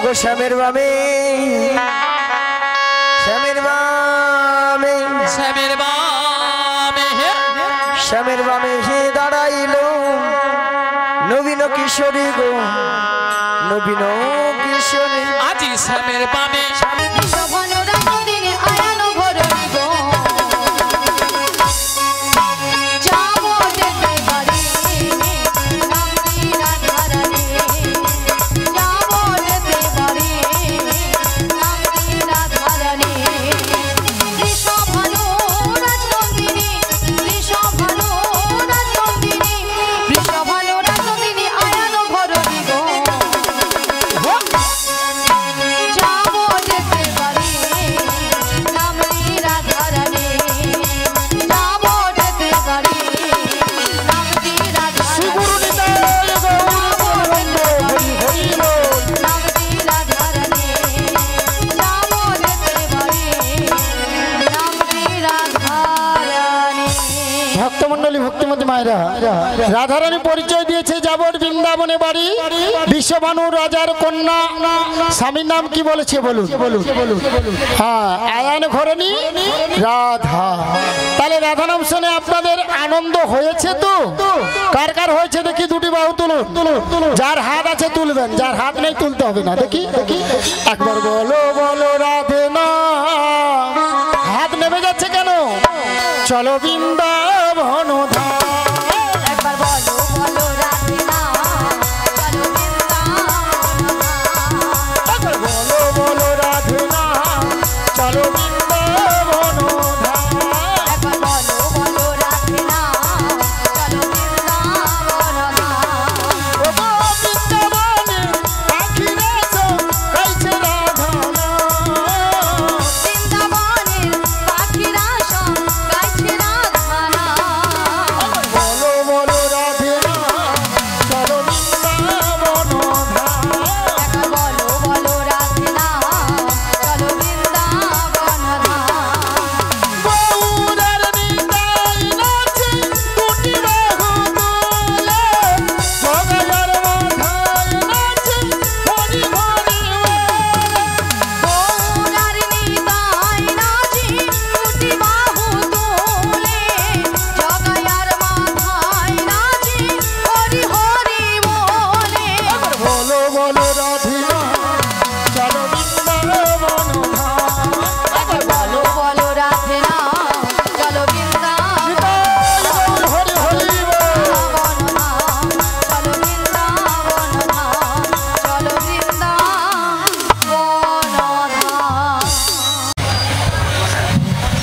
ওগো শ্যামের বামে শ্যামের বামে শ্যামের বামে শ্যামের বামে হে দাঁড়াইল নবীন কিশোরী গো নবীন কিশোরী আজি শ্যামের বামে রাধারানী পরিচয় দিয়েছে যাবর বৃন্দাবনে বাড়ি বিশ্বভানু রাজার কন্যা স্বামীর নাম কি বলেছে বলুন হ্যাঁ আয়ান ঘরণী রাধা। তাহলে রাধা নাম শুনে আপনাদের আনন্দ হয়েছে তো? কার কার হয়েছে দেখি দুটি বাহু তুলুন। যার হাত আছে তুলবেন, যার হাত নেই তুলতে হবে না। দেখি একবার বলো বলো রাধে না। হাত নেমে যাচ্ছে কেন? চলো বৃন্দাবন ধাম।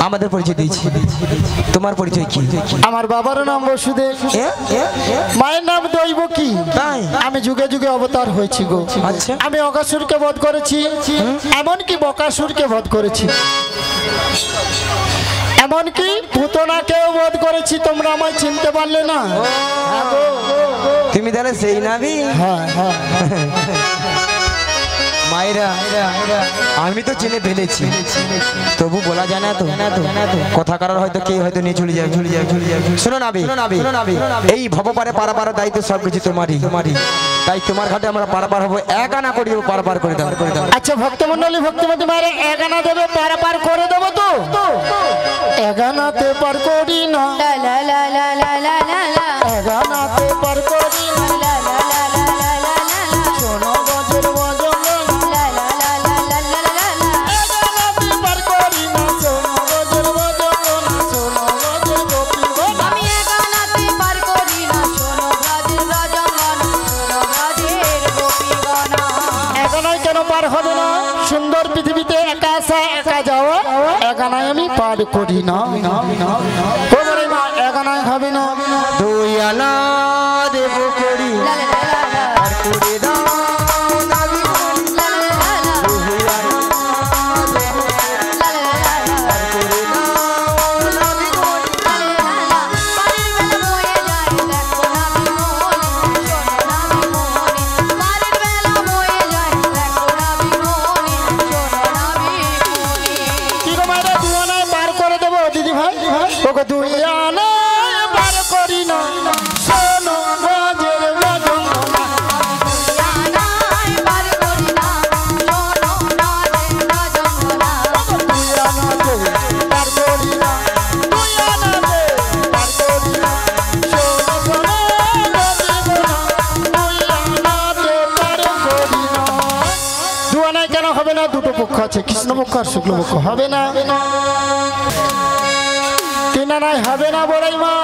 আমাদের পরিচয় দিয়েছি, তোমার পরিচয় কি? আমার বাবার নাম বসুদেব, মায়ের নাম দৈবকী। আমি যুগে যুগে অবতার হয়েছি গো। আমি অকাসুরকে বধ করেছি, এমনকি বকাসুরকে বধ করেছি, এমনকি পুতনাকেও বধ করেছি। তোমরা আমায় চিনতে পারলে না? তুমি তাহলে সেই নাবি? হ্যাঁ হ্যাঁ মায়েরা আমি তো চিনে ফেলেছি, তবু বলা যায় না তো কথা কারোর হয়তো কে হয়তো নিয়ে চলে যাবে। শোনো নাবি, এই ভবপারে পারাপার দায়িত্ব সবকিছু তোমারই। তাই তোমার ঘাটে আমরা পারাপার হবো, এক আনা করিব পারাপার করে দাও। আচ্ছা ভক্তমন্ডলী ভক্তিমতী মায়ের এক আনা দেবে, পারাপার করে দেবো তো? এক আনাতে পার করি না, এক আনাতে পার করি না। সুন্দর পৃথিবীতে একা আসা একা যাওয়া, একানায় আমি পার করি না। মা একানায় হবে না, দুই আনা দেব করি আর করে দাও। দুই আনা বার করি না, শোনো বাজের বাজন হবে না, দুটো পক্ষ আছে, কৃষ্ণপক্ষ আর শুক্লপক্ষ। হবে না, তিন আনায় হবে না বড়াই মা।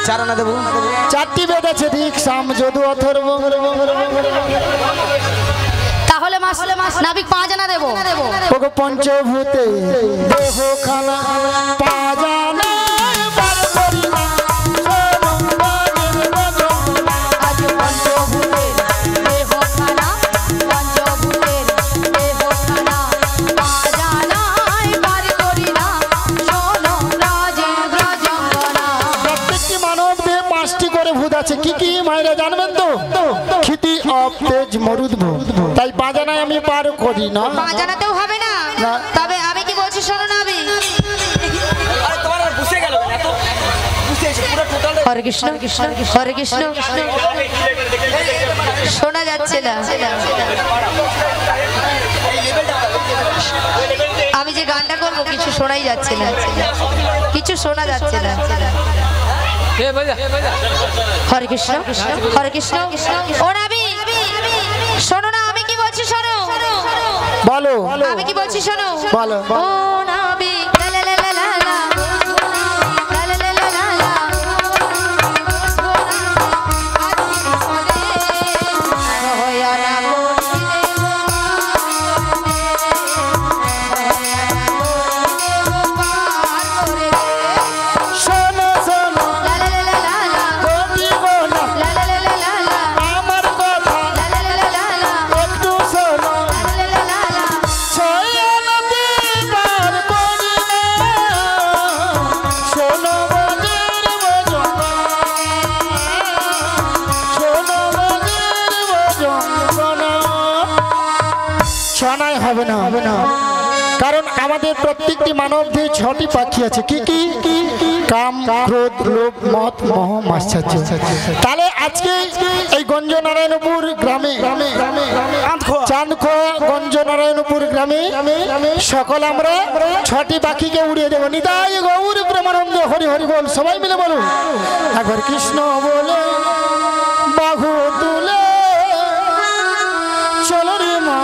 চার আনা দেবো। চারটি বেদ আছে, দিক সাম যদু অথর্ব। তাহলে মাস নাবিক 5 আনা দেবো। ওগো পঞ্চভূতে দেহ খানা 5 আনা বার করি না, আজ পঞ্চভূতের দেহ খানা, পঞ্চভূতের দেহ খানা 5 আনায় বার করি না, শোনো রাজে ব্রজঙ্গনা। প্রত্যেকটি মানব দেহে 5টি করে ভূত আছে। কি কি মায়েরা জানবেন তো? ক্ষিতি, অপ, তেজ, মরুদ্ভ। তাই 5 আনায় আমি পার করি না। 5 আনাতেও হবে না। না। তবে আমি কি বলছি শোনো নাবিক। হরে কৃষ্ণ হরে কৃষ্ণ, শোনা যাচ্ছে না। আমি যে গানটা করবো কিছু শোনাই যাচ্ছে না, কিছু শোনা যাচ্ছে না। হরে কৃষ্ণ হরে কৃষ্ণ। ও নাবি শোনো না, আমি কি বলছি শোনো। বলো, আমি কি বলছি শোনো। বলো। ও নাবি লা লা লা লা লা লা, লা লা লা লা লা লা। হইয়া না শোনো শোনো লা লা লা লা লা লা, গতি গোনা লা লা লা লা লা লা, আমার কথা লা লা লা লা লা লা, একটু শোনো। লা লা লা লা লা। ছয় নদী পার করি না, শোনো বনের বজনা, শোনো বনের বজনা। ছনায় হবে না, হবে না, কারণ আমাদের প্রত্যেকটি মানব দেহে 6টি পাখি আছে। কি কি? কাম, ক্রোধ, লোভ, মদ, মোহ, মাশ্চর্য। তাহলে আজকে এই গঞ্জনারায়ণপুর গ্রামে, চাঁদখোয়া গঞ্জনারায়ণপুর গ্রামে সকল আমরা 6টি পাখিকে উড়িয়ে দেবো। নিতাই গৌর প্রেমানন্দ হরি হরি বল। সবাই মিলে বলুন একবার কৃষ্ণ বলে বাহু তুলে চলো রে মা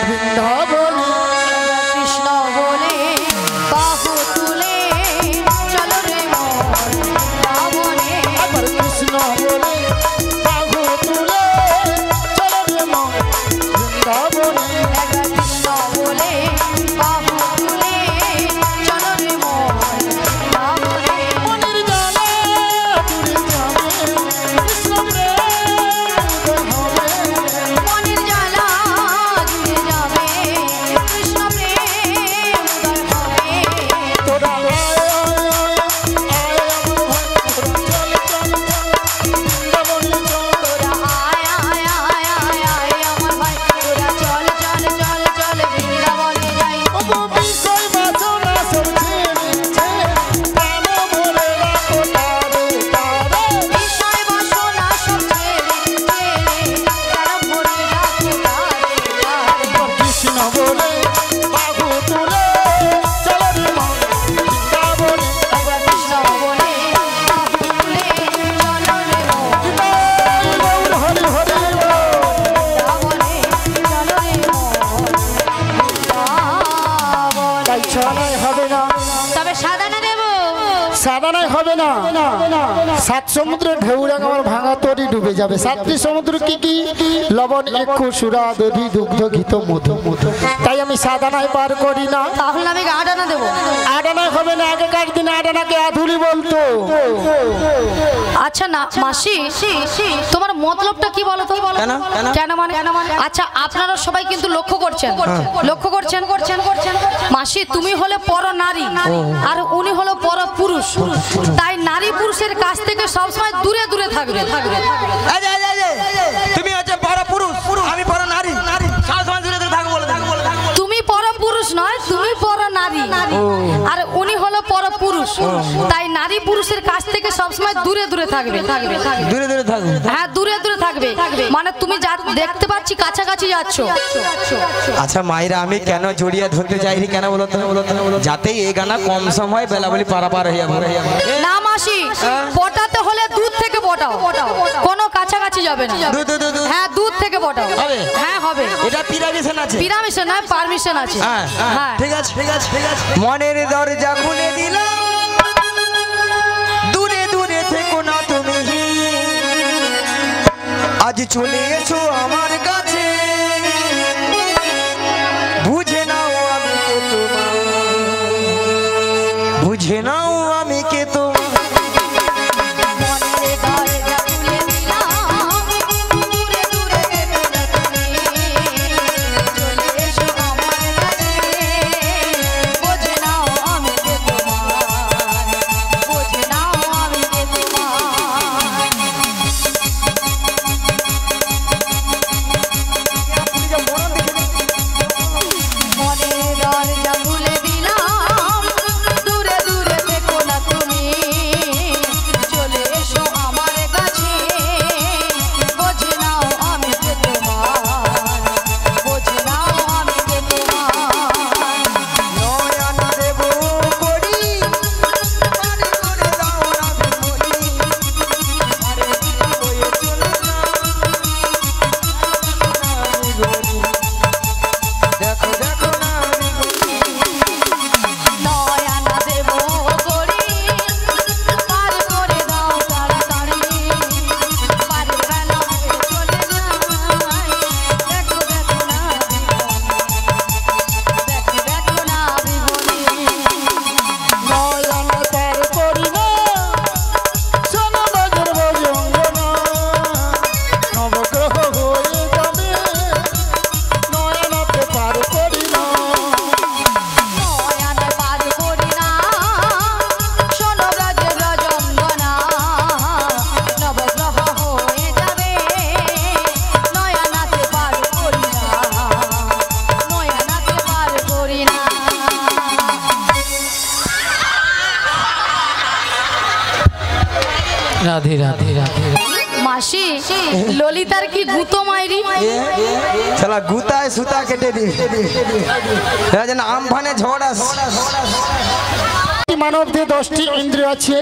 বৃন্দাবনে। কৃষ্ণ বলে বাহু তুলে চলো রে মন বৃন্দাবনে। একবার কৃষ্ণ বলে বাহু তুলে চলো রে মা বৃন্দাবনে। একবার কৃষ্ণ বলে বাহু তুলে চলো রে মন বৃন্দাবনে। মনের জ্বালা দূরে যাবে, কৃষ্ণ প্রেম উদয় হবে। মনের জ্বালা জুড়ে যাবে, কৃষ্ণ প্রেম উদয় হবে। তোরা আয় আয় আয় আমার ভাই, তোরা চল চল চল চল বৃন্দাবনে যাই। আয় আয় আয় আয় আয় আমার ভাই, তোরা চল চল চল বৃন্দাবনে যাই। ও বিষয় বাসনা সব ছেড়েছে, প্রাণ ভরে রাখো তারে তারে। বিষয় বাসনা সব ছেড়ে ছেড়ে তারা ভরে রাখো তারে তারে। কৃষ্ণ বলে বাহু তুলে চলো রে মা বৃন্দাবনে। একবার কৃষ্ণ বলে বাহু তুলে চলো রে মন গৌর হরি হরি বল। বৃন্দাবনে, চলো রে মন বৃন্দাবনে। তাই ছড়াই হবে না, তবে সাদানা দেব। সাধারণ হবে না। 7 সমুদ্রের ঢেউরাং আমার ভাঙা তরি ডুবে যাবে। 7টি সমুদ্র কি কি? লবণ, এক্ষু, সুরা, দধি, দুগ্ধ, ঘিত, মধু। তাই আমি সাধারণায় পার করি না। তাহলে আমি আটানা দেব। আডানায় হবে না, আগেকার দিনে আডানাকে আধুলি বলতো। আচ্ছা না মাসি, তোমার মতলবটা কি বলো তো? কেন? কেন? কেন মানে? আচ্ছা আপনারা সবাই কিন্তু লক্ষ্য করছেন, লক্ষ্য করছেন। মাসি তুমি হলে পর নারী আর উনি হলো পর পুরুষ, তাই নারী পুরুষের কাছ থেকে সবসময় দূরে দূরে থাকবে। তুমি হচ্ছে পর পুরুষ, আমি পর নারী, সবসময় দূরে দূরে থাকবো বলে থাকবো। তুমি পর পুরুষ নয়, তুমি পর নারী আর উনি হলো পর পুরুষ, তাই নারী পুরুষের কাছ থেকে সবসময় দূরে দূরে থাকবে। দূরে দূরে থাকবো। হ্যাঁ দূরে দূরে থাকবে, মানে তুমি যা দেখতে পাচ্ছি কাছাকাছি যাচ্ছ। আচ্ছা মায়েরা, আমি কেন জড়িয়ে ধরতে চাইনি কেন বলো তো? যাতে এই গানা কম সময় বেলা বলি পারাপার হয়ে যাবে। না মাসি, পটাতে হলে দূর থেকে পটাও, কোনো কাছাকাছি বেঁচে যাবে না। হ্যাঁ, দুধ থেকে পটাও হবে? হ্যাঁ হবে। এটা পিরামিশন আছে। পিরামিশন নয়, পারমিশন আছে। হ্যাঁ হ্যাঁ ঠিক আছে ঠিক আছে ঠিক আছে। মনের দরজা খুলে দিলাম, দূরে দূরে থেকো না তুমি, আজ চলে এসো আমার কাছে, বুঝে নাও আমি কে তোমার, বুঝে নাও আমি কে তোমার। রাধে রাধে রাধে। মাসি, ললিতার কি গুতো মাইরি? শালা গুতায় সুতা কেটে দি, এরা যেন আমফানে ঝড় আস। মানব দেহে 10টি ইন্দ্রিয় আছে।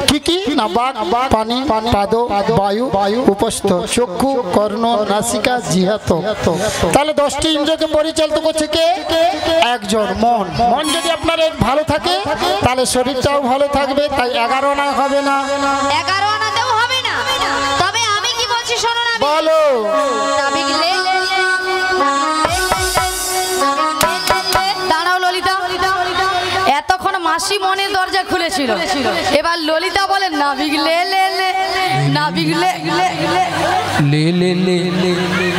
কি কি না? বাক, পানি, পাদ, বায়ু, উপস্থ, চক্ষু, কর্ণ, নাসিকা, জিহ্বা। তাহলে 10টি ইন্দ্রিয়কে পরিচালিত করছে কে? একজন মন। মন যদি আপনার ভালো থাকে তাহলে শরীরটাও ভালো থাকবে। তাই 11 আনা হবে না। 11 আনাতেও হবে না। তবে আমি কি বলছি শোনো না। বলো। দাঁড়াও ললিতা, এতক্ষণ মাসি মনের দরজা খুলেছিল, এবার ললিতা বলে নাবিক লে লে লে, নাবিক লে লে লে লে লে লে লে লে।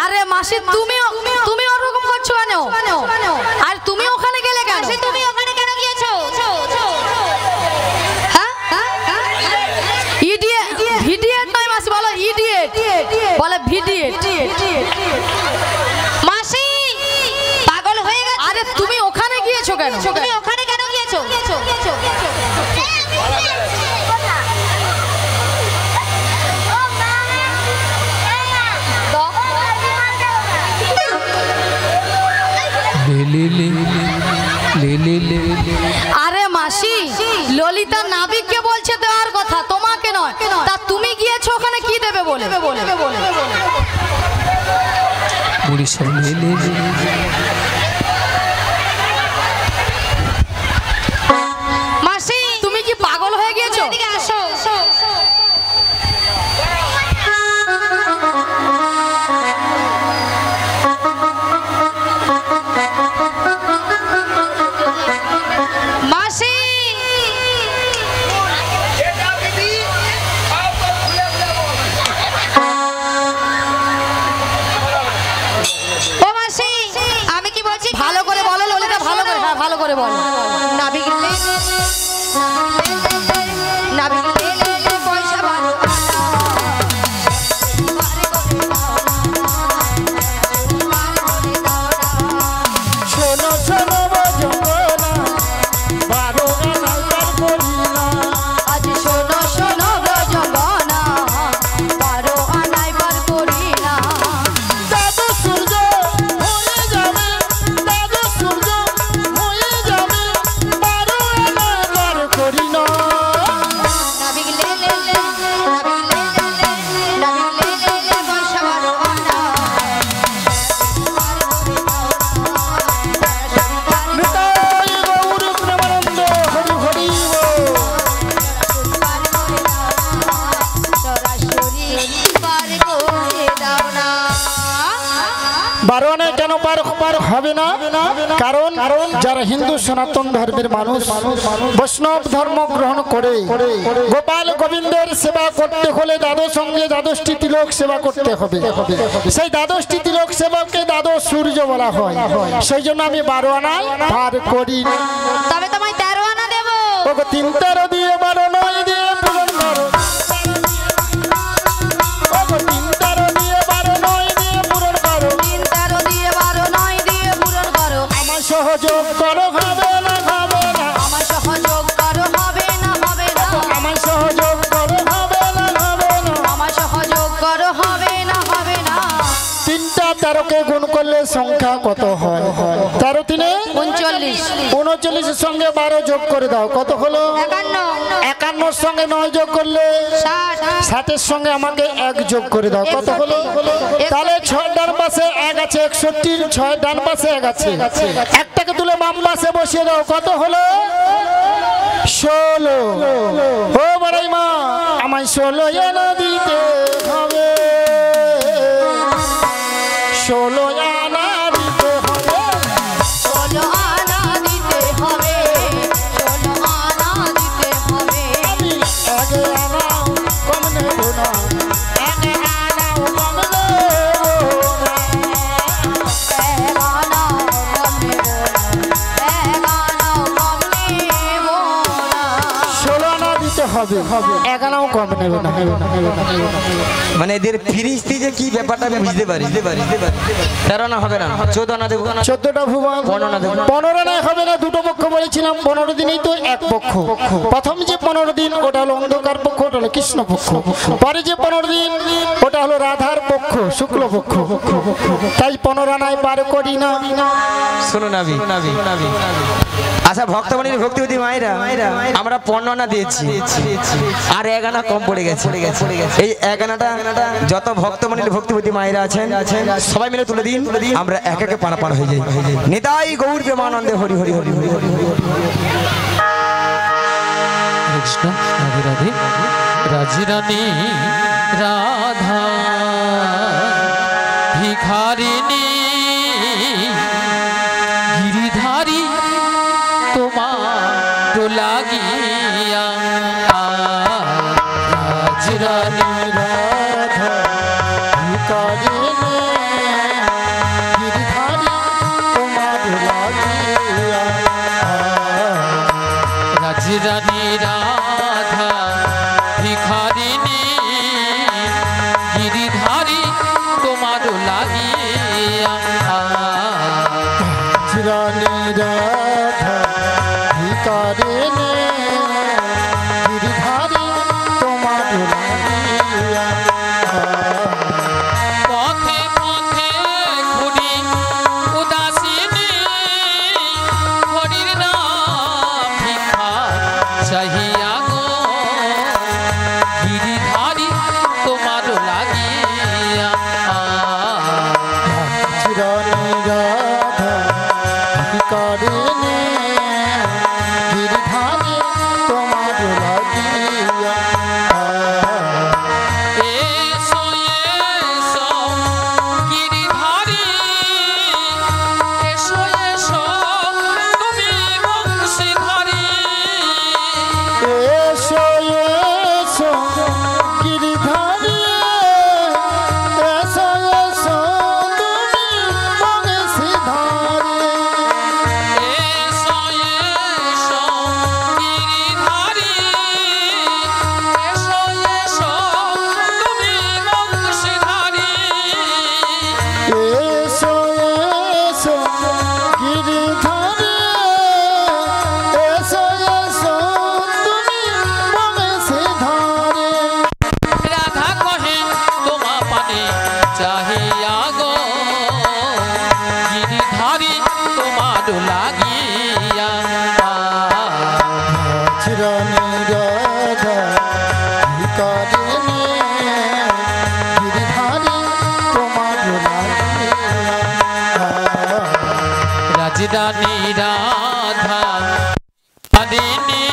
আরে মাসি, তুমি ওরকম করছো কেন? আর তুমি ওখানে গেলে কেন? তুমি ওখানে কেন গিয়েছো? হ্যাঁ, ইডিয়েট। ভিডিয়েট নয় মাসি, বলো ইডিয়েট। বলে ভিডিয়েট। মাসি পাগল হয়ে গেছে। আরে তুমি ওখানে গিয়েছো কেন? তুমি ওখানে কেন গিয়েছো? লে লে লে লে লে লে লে। আরে মাসি, ললিতা নাবিককে বলছে দেওয়ার কথা, তোমাকে নয়। তা তুমি গিয়েছো ওখানে কি দেবে বলে? উড়িষ্যা লে লে লে। মাসি, তুমি কি পাগল হয়ে গিয়েছো? এদিকে আসো। মাসি, ও মাসি, আমি কি 12 আনায় কেন পার হবে না? কারণ যারা হিন্দু সনাতন ধর্মের মানুষ বৈষ্ণব ধর্ম গ্রহণ করে গোপাল গোবিন্দের সেবা করতে হলে দ্বাদশ সঙ্গে দ্বাদশটি তিলক সেবা করতে হবে। সেই দ্বাদশটি তিলক সেবাকে দ্বাদশ সূর্য বলা হয়। সেই জন্য আমি 12 আনায় পার করি। তবে তোমায় 13 আনা দেবো। ওগো 3 13 দিয়ে 12 9 দিয়ে পূরণ করো। ওগো 3 13 দিয়ে 12 9 দিয়ে পূরণ করো। 3 13 দিয়ে 12 9 দিয়ে পূরণ করো। আমার সহযোগ করো, হবে না হবে না। আমার সহযোগ করো, হবে না হবে না। আমার সহযোগ করো, হবে না হবে না। আমার সহযোগ করো, হবে না হবে না। 3টা 13কে গুণ করলে সংখ্যা কত হয়? 13 3 39 39 সঙ্গে 12 যোগ করে দাও, কত হলো? 51 সঙ্গে 9 যোগ করলে 60 60 সঙ্গে আমাকে 1 যোগ করে দাও, কত হলো? তাহলে 6 ডান পাশে 1 আছে, 61 6 ডান পাশে 1 আছে, একটাকে তুলে বাম পাশে বসিয়ে দাও, কত হলো? 16। ও বড়াই মা, আমায় 16 এনে দিতে হবে, 16 আনা দিতে হবে। 16 আনা দিতে হবে, 16 আনা দিতে হবে। আমি 1 আনা কম নেব না, 1 আনাও কম নেব না। 1 আনাও কম নেব না, 1 আনাও কম নেব না। 16 আনা দিতে হবে, 1 আনাও কম নেব না। মানে এদের ফিরিস্তি যে কি ব্যাপারটা আমি বুঝতে পারি। 13 আনা হবে না, 14 আনা দেবো। 14টা ভুবন 15 আনা দেবো। 15 আনায় হবে না, দুটো পক্ষ বলেছিলাম। 15 দিনেই তো এক পক্ষ। প্রথম যে 15 দিন ওটা হলো অন্ধকার পক্ষ, ওটা হলো কৃষ্ণ পক্ষ। পরে যে 15 দিন ওটা হলো রাধার পক্ষ, শুক্ল পক্ষ। তাই 15 আনায় পার করি না। শোনো নাবি, আচ্ছা ভক্তমণির ভক্তিবতী মায়েরা, আমরা 15 আনা দিয়েছি আর 1 আনা কম পড়ে গেছে। এই 1 আনাটা যত ভক্তমণির ভক্তিবতী মায়েরা আছেন সবাই মিলে তুলে দিন, আমরা এক একে পারাপার হয়ে যাই। নিতাই গৌর প্রেমানন্দে হরি হরি হরি হরি হরি হরি। কৃষ্ণ রাধে রাধে। রাজরানী রাধা ভিখারিণী গিরিধারী তোমার লাগিয়া। রাজরানী রাধা ভিখারিণী গিরিধারী তোমার লাগিয়া। রাজরানী রাধা ভিখারিণী গিরিধারী তোমার লাগিয়া। রানী রাধা ভিখারিণী গিরিধারী তোমার লাগিয়া। পথে পথে ঘুরি উদাসিনী হরির নাম ভিক্ষা চাহিয়া গো। গিরিধারী তোমার লাগিয়া। রানী রাধা ভিখারিণী গিরিধারী তোমার লাগিয়া। এসো এসো গিরিধারী, এসো এসো তুমি বংশীধারী। এসো এসো গিরিধারী, এসো এসো তুমি বংশীধারী। এসো এসো গিরিধারী, এসো এসো তুমি বংশীধারী। এসো এসো গিরিধারী, এসো এসো তুমি বংশীধারী। রাধা কহে তোমা পানে চাহিয়া গো। গিরিধারী তোমার লাগিয়া। রানী রাধা ভিখারিণী গিরিধারী তোমার লাগিয়া। রাজরানী রাধা ভিখারিণী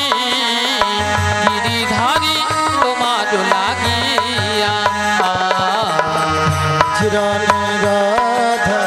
গিরিধারী তোমার লাগিয়া। রানী রাধা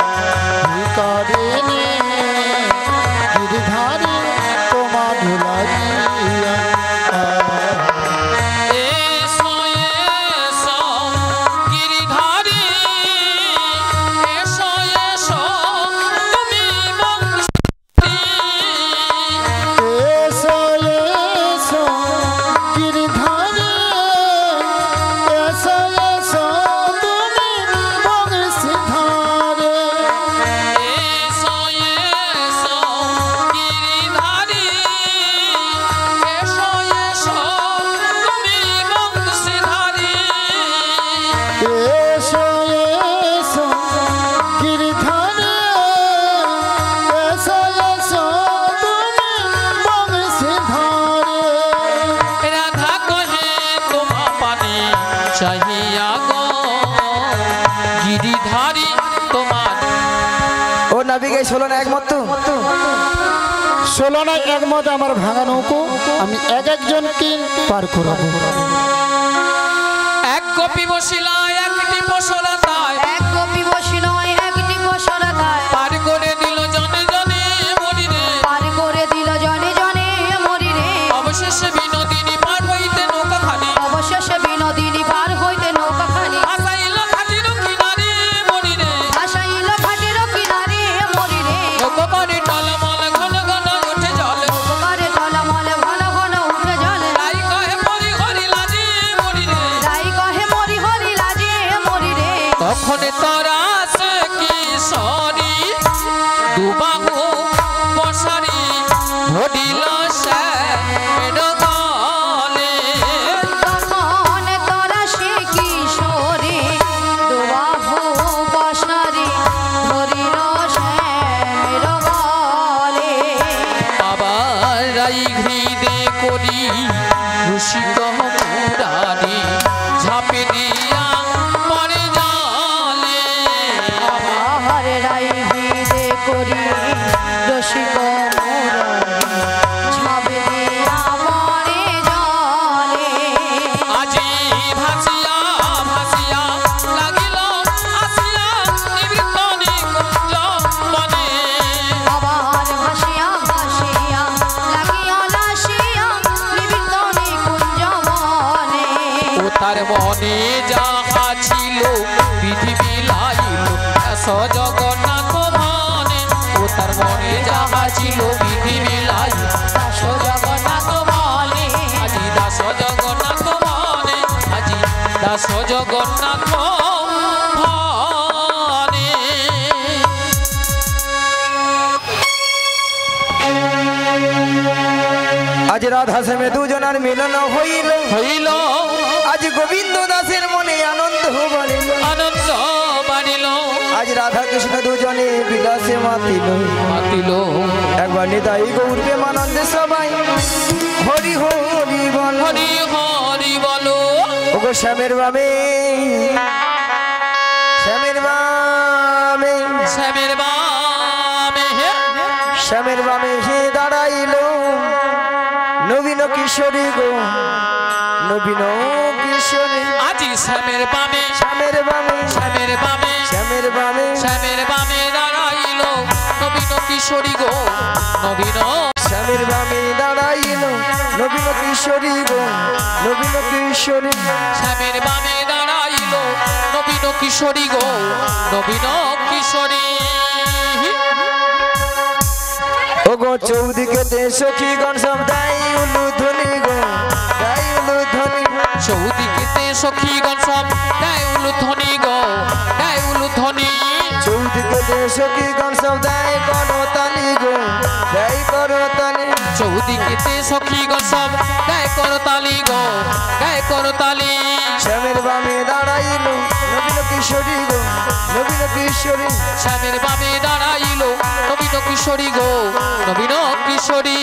চাহিয়া গো গিরিধারী তোমার। ও নাবিকে 16 না একমত তো? 16 না একমত আমার ভাঙা নৌকো আমি একজনকে পার করাবো। এক গোপী বসিলা একটি পশরা তাই, এক গোপী বসিল একটি পশরা তাই, পার করে দিল জনে জনে মরি রে, পার করে দিল জনে জনে মরি রে। অবশেষে বিনোদিনী পার হইতে নৌকা খানি, অবশেষে বিনোদিনী পার হইতে নৌকা খানি, আসাইল খাটির কিনারে মরি রে, ভাসাইল ঘাটের কিনারে মরি রে। নৌকা করে টলমল ঘন ঘন উঠে জল, করে টলমল ঘন ঘন উঠে জলে, তাই কহে মরি হরি লাজে মরি রে। তাই কহে মরি হরি লাজে মরি রে। তখন তোরা সে কিশোরী দুবাহু বসারি ধরিল সে গলে, তখন তোরা সে কিশোরী দুবাহু বসারি ধরিল শ্যামের গলে। আবার রাই ঘৃদে করি রসিক মুরারি ঝাঁপে দিয়া পরে জলে, আবার রাই ভিদে করি রসিক মুরারি ঝাঁপে দিয়া পড়ে জলে। আজি ভাসিয়া ভাসিয়া লাগিল আসিয়া নিবৃত্ত নিকুঞ্জ বনে, আবার ভাসিয়া ভাসিয়া লাগিয়া লাসিয়া নিবৃত্ত নিকুঞ্জ বনে। ও তার মনে যাহা ছিল বিধি বিলাইল দাস জগন্নাথ মনে, ও তার মনে যাহা ছিল বিধি বিলাইল দাস জগন্নাথ মনে, আজি দাস জগন্নাথ মনে, আজি দাস জগন্নাথ মনে। আজ রাধা শ্যামে দুজনার মিলন হইল, হইল আজ গোবিন্দ দাসের মনে আনন্দ বাড়িল, আনন্দ বাড়িল, আজ রাধা কৃষ্ণ দুজনে বিলাসে মাতিল, মাতিল একবার নিতাই গৌর প্রেমানন্দে সবাই হরি হরি বল। হরি হরি বলো, ওগো শ্যামের বামে, শ্যামের বামে, শ্যামের বামে হে, শ্যামের বামে হে দাঁড়াইল নবীন কিশোরী গো, নবীন কিশোরী। আজি শ্যামের বামে, শ্যামের বামে, শ্যামের বামে, শ্যামের বামে, শ্যামের বামে দাঁড়াইল নবীন কিশোরী গো, নবীন শ্যামের বামে দাঁড়াইল নবীন কিশোরী গো, নবীন কিশোরী। শ্যামের বামে দাঁড়াইল নবীন কিশোরী গো, নবীন কিশোরী। ওগো চৌদিকে সখীগণ সব দাই উলুধ্বনি গো, দাই উলুধ্বনি। চৌদিকেতে সখীগণ সব দেয় উলুধ্বনি গো, দেয় উলুধ্বনি। চৌদিকে সখীগণ সব দাই করতালি গো, দাই করতালি। চৌদিকেতে সখীগণ সব দেয় করতালি গো, দেয় করতালি। শ্যামের বামে দাঁড়াইল নবীন কিশোরী গো, নবীন কিশোরী। শ্যামের বামে দাঁড়াইল নবীন কিশোরী গো, নবীন কিশোরী।